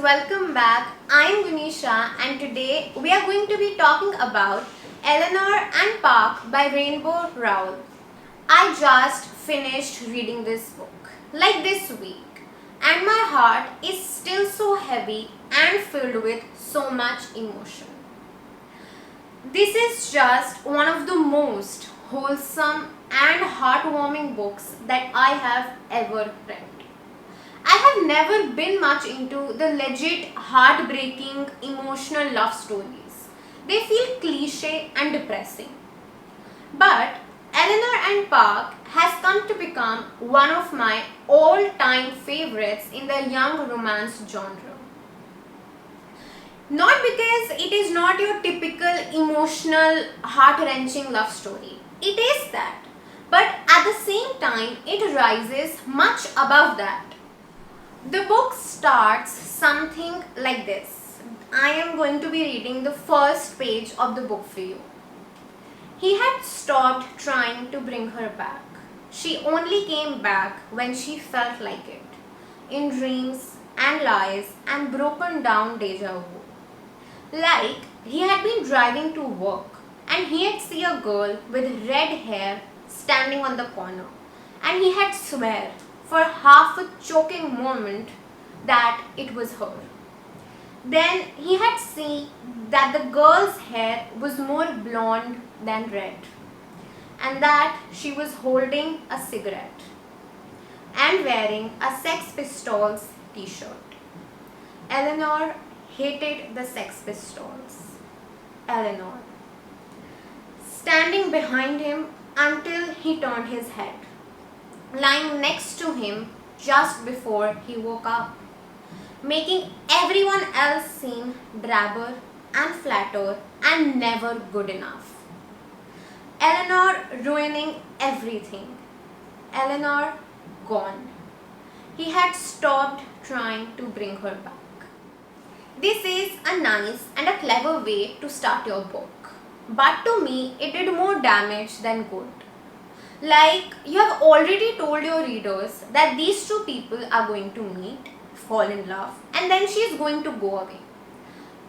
welcome back. I'm Gunisha and today we are going to be talking about Eleanor and Park by Rainbow Rowell. I just finished reading this book like this week and my heart is still so heavy and filled with so much emotion. This is just one of the most wholesome and heartwarming books that I have ever read. I have never been much into the legit, heartbreaking, emotional love stories. They feel cliche and depressing. But Eleanor and Park has come to become one of my all-time favorites in the young romance genre. Not because it is not your typical emotional, heart-wrenching love story. It is that. But at the same time, it rises much above that. The book starts something like this. I am going to be reading the first page of the book for you. He had stopped trying to bring her back. She only came back when she felt like it, in dreams and lies and broken down deja vu. Like he had been driving to work and he had seen a girl with red hair standing on the corner and he had swear for half a choking moment that it was her. Then he had seen that the girl's hair was more blonde than red and that she was holding a cigarette and wearing a Sex Pistols t-shirt. Eleanor hated the Sex Pistols. Eleanor. Standing behind him until he turned his head. Lying next to him just before he woke up, making everyone else seem drabber and flatter and never good enough. Eleanor ruining everything. Eleanor gone. He had stopped trying to bring her back. This is a nice and a clever way to start your book, but to me it did more damage than good. Like, you have already told your readers that these two people are going to meet, fall in love, and then she is going to go away.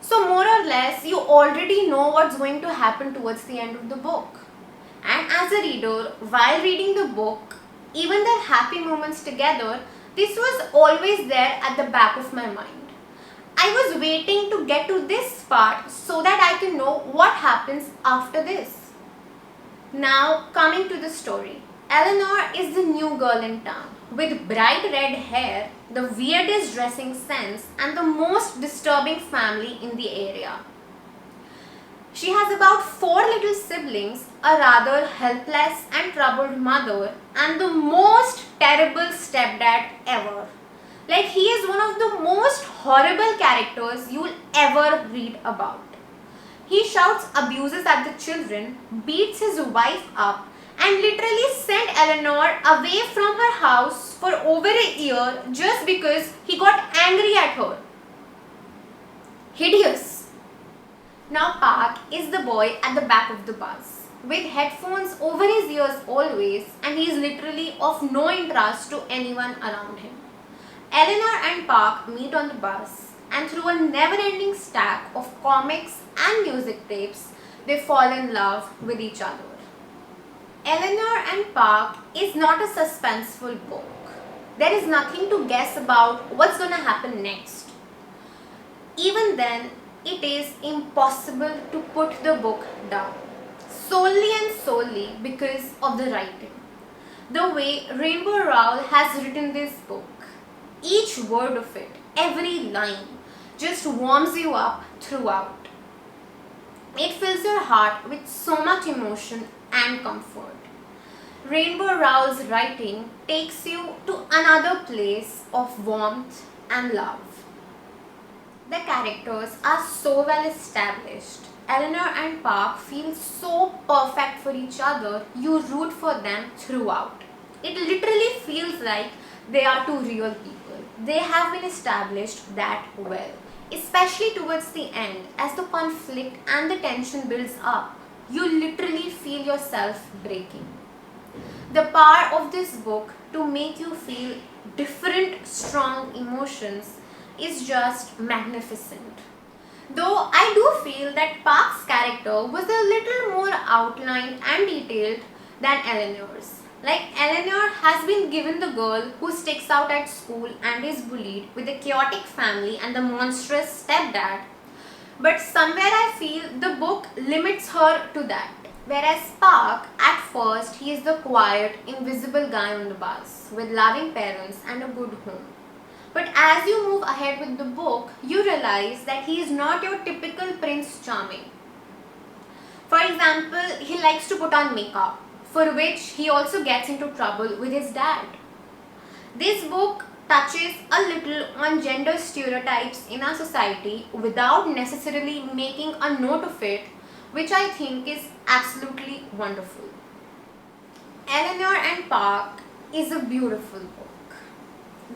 So more or less, you already know what's going to happen towards the end of the book. And as a reader, while reading the book, even their happy moments together, this was always there at the back of my mind. I was waiting to get to this part so that I can know what happens after this. Now, coming to the story. Eleanor is the new girl in town with bright red hair, the weirdest dressing sense, and the most disturbing family in the area. She has about 4 little siblings, a rather helpless and troubled mother, and the most terrible stepdad ever. Like, he is one of the most horrible characters you'll ever read about. He shouts abuses at the children, beats his wife up, and literally sent Eleanor away from her house for over a year just because he got angry at her. Hideous. Now Park is the boy at the back of the bus, with headphones over his ears always, and he is literally of no interest to anyone around him. Eleanor and Park meet on the bus, and through a never-ending stack of comics and music tapes, they fall in love with each other. Eleanor and Park is not a suspenseful book. There is nothing to guess about what's going to happen next. Even then, it is impossible to put the book down, solely and solely because of the writing. The way Rainbow Rowell has written this book, each word of it, every line, just warms you up throughout. It fills your heart with so much emotion and comfort. Rainbow Rowell's writing takes you to another place of warmth and love. The characters are so well established. Eleanor and Park feel so perfect for each other, you root for them throughout. It literally feels like they are two real people. They have been established that well. Especially towards the end, as the conflict and the tension builds up, you literally feel yourself breaking. The power of this book to make you feel different strong emotions is just magnificent. Though I do feel that Park's character was a little more outlined and detailed than Eleanor's. Like, Eleanor has been given the girl who sticks out at school and is bullied, with a chaotic family and the monstrous stepdad. But somewhere I feel the book limits her to that. Whereas Park, at first, he is the quiet, invisible guy on the bus, with loving parents and a good home. But as you move ahead with the book, you realize that he is not your typical Prince Charming. For example, he likes to put on makeup, for which he also gets into trouble with his dad. This book touches a little on gender stereotypes in our society without necessarily making a note of it, which I think is absolutely wonderful. Eleanor and Park is a beautiful book.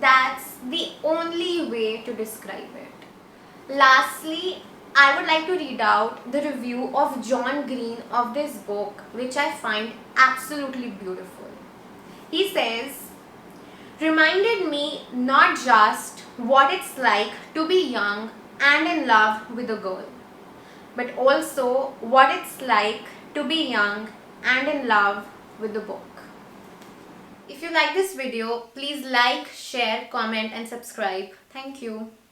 That's the only way to describe it. Lastly, I would like to read out the review of John Green of this book, which I find absolutely beautiful. He says, "Reminded me not just what it's like to be young and in love with a girl, but also what it's like to be young and in love with the book." If you like this video, please like, share, comment and subscribe. Thank you.